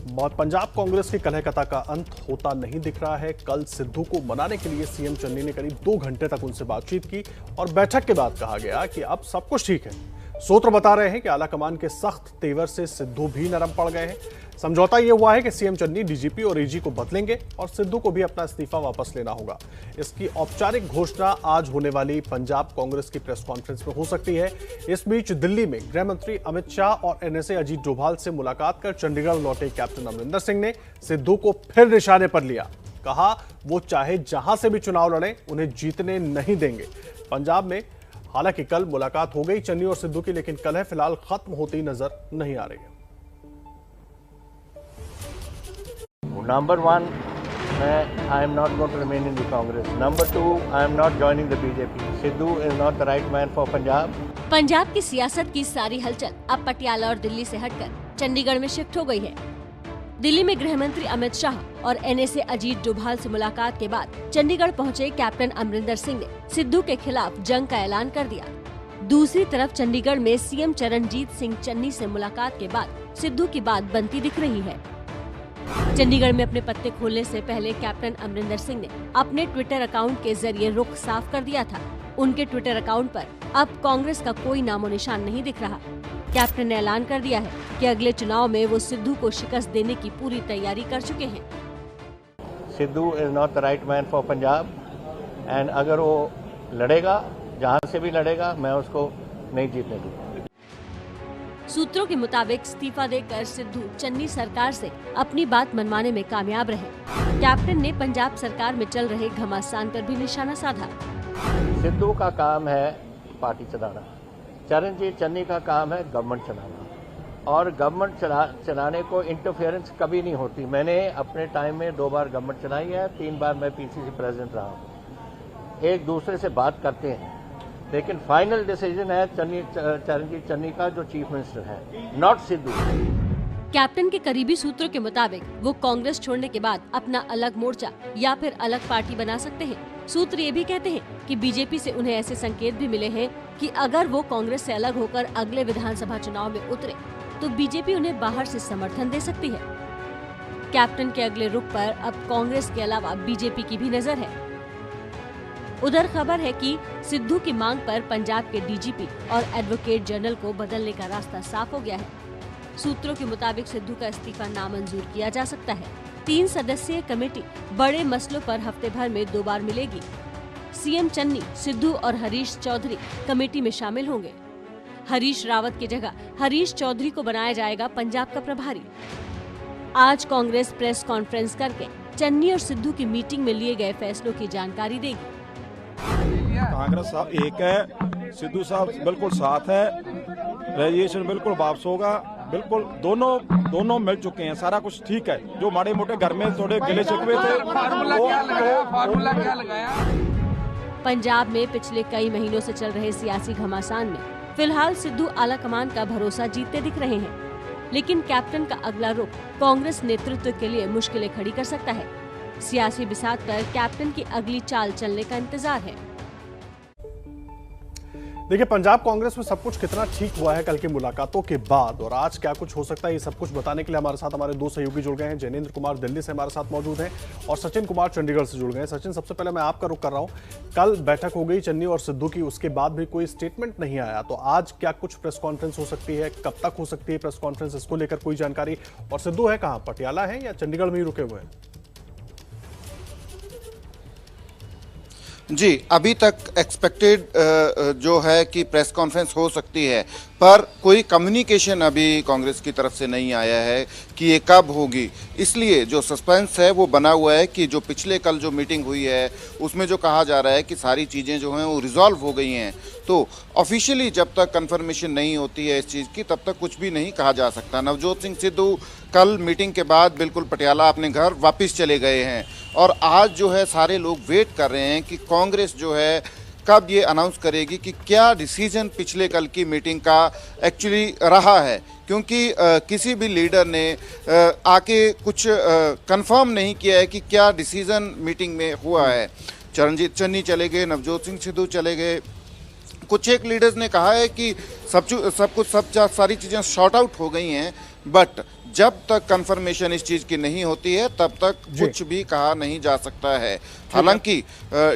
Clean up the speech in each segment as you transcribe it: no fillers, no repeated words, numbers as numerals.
पंजाब कांग्रेस की कलह-कता का अंत होता नहीं दिख रहा है। कल सिद्धू को मनाने के लिए सीएम चन्नी ने करीब 2 घंटे तक उनसे बातचीत की और बैठक के बाद कहा गया कि अब सब कुछ ठीक है। सूत्र बता रहे हैं कि आलाकमान के सख्त तेवर से सिद्धू भी नरम पड़ गए हैं। समझौता यह हुआ है कि सीएम चन्नी डीजीपी और एजी को बदलेंगे और सिद्धू को भी अपना इस्तीफा वापस लेना होगा। इसकी औपचारिक घोषणा आज होने वाली पंजाब कांग्रेस की प्रेस कॉन्फ्रेंस में हो सकती है। इस बीच दिल्ली में गृह मंत्री अमित शाह और एनएसए अजीत डोभाल से मुलाकात कर चंडीगढ़ लौटे कैप्टन अमरिंदर सिंह ने सिद्धू को फिर निशाने पर लिया। कहा वो चाहे जहां से भी चुनाव लड़े उन्हें जीतने नहीं देंगे। पंजाब में हालांकि कल मुलाकात हो गई चन्नी और सिद्धू की, लेकिन कलह फिलहाल खत्म होती नजर नहीं आ रही है। Number one, I am not going to remain in the Congress. Number two, I am not joining the BJP. Sidhu is not the right man for Punjab. Punjab की सियासत की सारी हलचल अब पटियाला और दिल्ली से हटकर चंडीगढ़ में शिफ्ट हो गई है। दिल्ली में गृह मंत्री अमित शाह और एनएसए अजीत डोभाल से मुलाकात के बाद चंडीगढ़ पहुंचे कैप्टन अमरिंदर सिंह ने सिद्धू के खिलाफ जंग का ऐलान कर दिया। दूसरी तरफ चंडीगढ़ में सीएम चरणजीत सिंह चन्नी से मुलाकात के बाद सिद्धू की बात बनती दिख रही है। चंडीगढ़ में अपने पत्ते खोलने से पहले कैप्टन अमरिंदर सिंह ने अपने ट्विटर अकाउंट के जरिए रुख साफ कर दिया था। उनके ट्विटर अकाउंट पर अब कांग्रेस का कोई नामो निशान नहीं दिख रहा। कैप्टन ने ऐलान कर दिया है कि अगले चुनाव में वो सिद्धू को शिकस्त देने की पूरी तैयारी कर चुके हैं। Sidhu is not the right man for Punjab and अगर वो लड़ेगा, जहां से भी लड़ेगा, मैं उसको नहीं जीतने दूंगा। सूत्रों के मुताबिक इस्तीफा देकर सिद्धू चन्नी सरकार से अपनी बात मनवाने में कामयाब रहे। कैप्टन ने पंजाब सरकार में चल रहे घमासान पर भी निशाना साधा। सिद्धू का काम है पार्टी चलाना, चरणजीत चन्नी का काम है गवर्नमेंट चलाना, और गवर्नमेंट चलाने को इंटरफेरेंस कभी नहीं होती। मैंने अपने टाइम में 2 बार गवर्नमेंट चलाई है, 3 बार मैं पीसीसी प्रेसिडेंट रहा हूँ। एक दूसरे से बात करते हैं, लेकिन फाइनल डिसीजन है चरणजीत चन्नी का, जो चीफ मिनिस्टर है, नॉट सिद्धू। कैप्टन के करीबी सूत्रों के मुताबिक वो कांग्रेस छोड़ने के बाद अपना अलग मोर्चा या फिर अलग पार्टी बना सकते हैं। सूत्र ये भी कहते हैं कि बीजेपी से उन्हें ऐसे संकेत भी मिले हैं कि अगर वो कांग्रेस से अलग होकर अगले विधानसभा चुनाव में उतरे तो बीजेपी उन्हें बाहर से समर्थन दे सकती है। कैप्टन के अगले रुख पर अब कांग्रेस के अलावा बीजेपी की भी नजर है। उधर खबर है कि सिद्धू की मांग पर पंजाब के डीजीपी और एडवोकेट जनरल को बदलने का रास्ता साफ हो गया है। सूत्रों के मुताबिक सिद्धू का इस्तीफा नामंजूर किया जा सकता है। 3 सदस्यीय कमेटी बड़े मसलों पर हफ्ते भर में 2 बार मिलेगी। सीएम चन्नी, सिद्धू और हरीश चौधरी कमेटी में शामिल होंगे। हरीश रावत की जगह हरीश चौधरी को बनाया जाएगा पंजाब का प्रभारी। आज कांग्रेस प्रेस कॉन्फ्रेंस करके चन्नी और सिद्धू की मीटिंग में लिए गए फैसलों की जानकारी देगी। कांग्रेस साहब एक है, सिद्धू साहब बिल्कुल साथ है, रेजिस्ट्रेशन बिल्कुल वापस होगा, बिल्कुल दोनों मिल चुके हैं, सारा कुछ ठीक है। जो माड़े मोटे घर में थोड़े गिले शिकवे थे, फार्मूला क्या लगाया? पंजाब में पिछले कई महीनों से चल रहे सियासी घमासान में फिलहाल सिद्धू आलाकमान का भरोसा जीतते दिख रहे हैं, लेकिन कैप्टन का अगला रुख कांग्रेस नेतृत्व के लिए मुश्किलें खड़ी कर सकता है। सियासी बिसात पर कैप्टन की अगली चाल चलने का इंतजार है। देखिए, पंजाब कांग्रेस में सब कुछ कितना ठीक हुआ है कल की मुलाकातों के बाद और आज क्या कुछ हो सकता है, ये सब कुछ बताने के लिए हमारे साथ हमारे 2 सहयोगी जुड़ गए हैं। जैनेंद्र कुमार दिल्ली से हमारे साथ मौजूद हैं और सचिन कुमार चंडीगढ़ से जुड़ गए हैं। सचिन, सबसे पहले मैं आपका रुख कर रहा हूं। कल बैठक हो गई चन्नी और सिद्धू की, उसके बाद भी कोई स्टेटमेंट नहीं आया, तो आज क्या कुछ प्रेस कॉन्फ्रेंस हो सकती है? कब तक हो सकती है प्रेस कॉन्फ्रेंस, इसको लेकर कोई जानकारी? और सिद्धू है कहाँ, पटियाला है या चंडीगढ़ में ही रुके हुए हैं? जी, अभी तक एक्सपेक्टेड जो है कि प्रेस कॉन्फ्रेंस हो सकती है, पर कोई कम्युनिकेशन अभी कांग्रेस की तरफ से नहीं आया है कि ये कब होगी। इसलिए जो सस्पेंस है वो बना हुआ है कि जो पिछले कल जो मीटिंग हुई है उसमें जो कहा जा रहा है कि सारी चीज़ें जो हैं वो रिजॉल्व हो गई हैं, तो ऑफिशियली जब तक कंफर्मेशन नहीं होती है इस चीज़ की तब तक कुछ भी नहीं कहा जा सकता। नवजोत सिंह सिद्धू कल मीटिंग के बाद बिल्कुल पटियाला अपने घर वापस चले गए हैं और आज जो है सारे लोग वेट कर रहे हैं कि कांग्रेस जो है कब ये अनाउंस करेगी कि क्या डिसीजन पिछले कल की मीटिंग का एक्चुअली रहा है, क्योंकि किसी भी लीडर ने आके कुछ कंफर्म नहीं किया है कि क्या डिसीजन मीटिंग में हुआ है। चरणजीत चन्नी चले गए, नवजोत सिंह सिद्धू चले गए, कुछ एक लीडर्स ने कहा है कि सब कुछ सारी चीज़ें शॉर्ट आउट हो गई हैं, बट जब तक कंफर्मेशन इस चीज की नहीं होती है तब तक कुछ भी कहा नहीं जा सकता है। हालांकि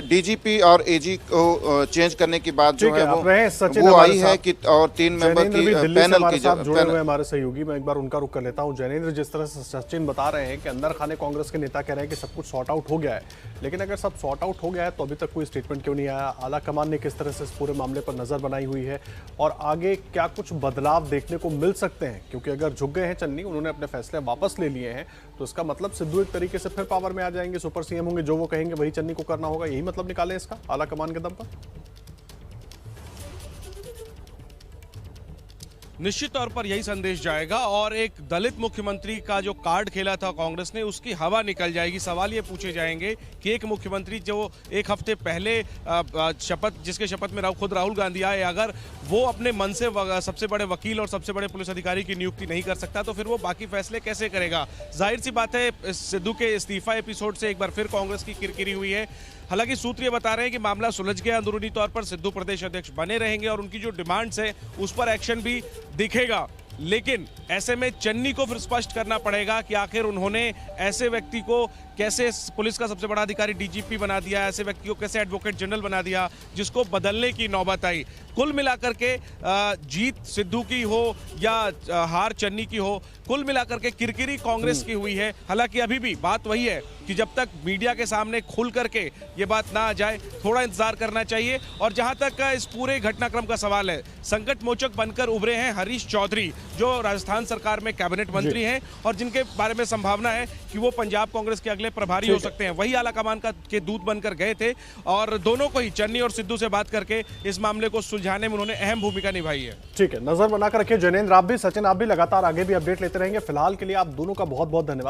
डीजीपी और एजी को चेंज करने की बात जो है वो आई है कि और 3 मेंबर की पैनल की जुड़े हुए हमारे सहयोगी, मैं एक बार उनका रुख कर लेता हूं। जैनेंद्र, जिस तरह से सचिन बता रहे हैं कि अंदर खाने कांग्रेस के नेता कह रहे हैं कि सब कुछ सॉर्ट आउट हो गया है, लेकिन अगर सब सॉर्ट आउट हो गया है तो अभी तक कोई स्टेटमेंट क्यों नहीं आया? आला कमान ने किस तरह से इस पूरे मामले पर नजर बनाई हुई है और आगे क्या कुछ बदलाव देखने को मिल सकते हैं? क्योंकि अगर झुक गए हैं चन्नी, उन्होंने अपने फैसले वापस ले लिए हैं, तो इसका मतलब सिद्धू एक तरीके से फिर पावर में आ जाएंगे, सुपर सीएम होंगे, जो वो कहेंगे वही चन्नी को करना होगा। यही मतलब निकाले इसका आला कमान के दम पर? निश्चित तौर पर यही संदेश जाएगा और एक दलित मुख्यमंत्री का जो कार्ड खेला था कांग्रेस ने, उसकी हवा निकल जाएगी। सवाल ये पूछे जाएंगे कि एक मुख्यमंत्री जो एक हफ्ते पहले जिसके शपथ में खुद राहुल गांधी आए, अगर वो अपने मन से सबसे बड़े वकील और सबसे बड़े पुलिस अधिकारी की नियुक्ति नहीं कर सकता तो फिर वो बाकी फैसले कैसे करेगा? जाहिर सी बात है, सिद्धू के इस्तीफा एपिसोड से एक बार फिर कांग्रेस की किरकिरी हुई है। हालांकि सूत्र ये बता रहे हैं कि मामला सुलझ गया, अंदरूनी तौर पर सिद्धू प्रदेश अध्यक्ष बने रहेंगे और उनकी जो डिमांड्स है उस पर एक्शन भी दिखेगा। लेकिन ऐसे में चन्नी को फिर स्पष्ट करना पड़ेगा कि आखिर उन्होंने ऐसे व्यक्ति को कैसे पुलिस का सबसे बड़ा अधिकारी डीजीपी बना दिया, ऐसे व्यक्ति को कैसे एडवोकेट जनरल बना दिया, जिसको बदलने की नौबत आई। कुल मिलाकर के जीत सिद्धू की हो या हार चन्नी की हो, कुल मिलाकर के किरकिरी कांग्रेस की हुई है। हालांकि अभी भी बात वही है कि जब तक मीडिया के सामने खुल करके ये बात ना आ जाए, थोड़ा इंतजार करना चाहिए। और जहां तक इस पूरे घटनाक्रम का सवाल है, संकट मोचक बनकर उभरे हैं हरीश चौधरी, जो राजस्थान सरकार में कैबिनेट मंत्री हैं और जिनके बारे में संभावना है कि वो पंजाब कांग्रेस के अगले प्रभारी हो सकते हैं। वही आला कमान के दूत बनकर गए थे और दोनों को ही, चन्नी और सिद्धू से बात करके इस मामले को सुलझाने में उन्होंने अहम भूमिका निभाई है। ठीक है, नजर बनाकर रखिए जैनेंद्र, आप भी, सचिन आप भी लगातार आगे भी अपडेट लेते रहेंगे। फिलहाल के लिए आप दोनों का बहुत बहुत धन्यवाद।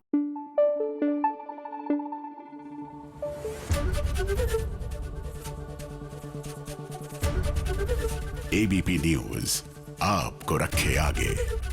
एबीपी न्यूज आपको रखे आगे।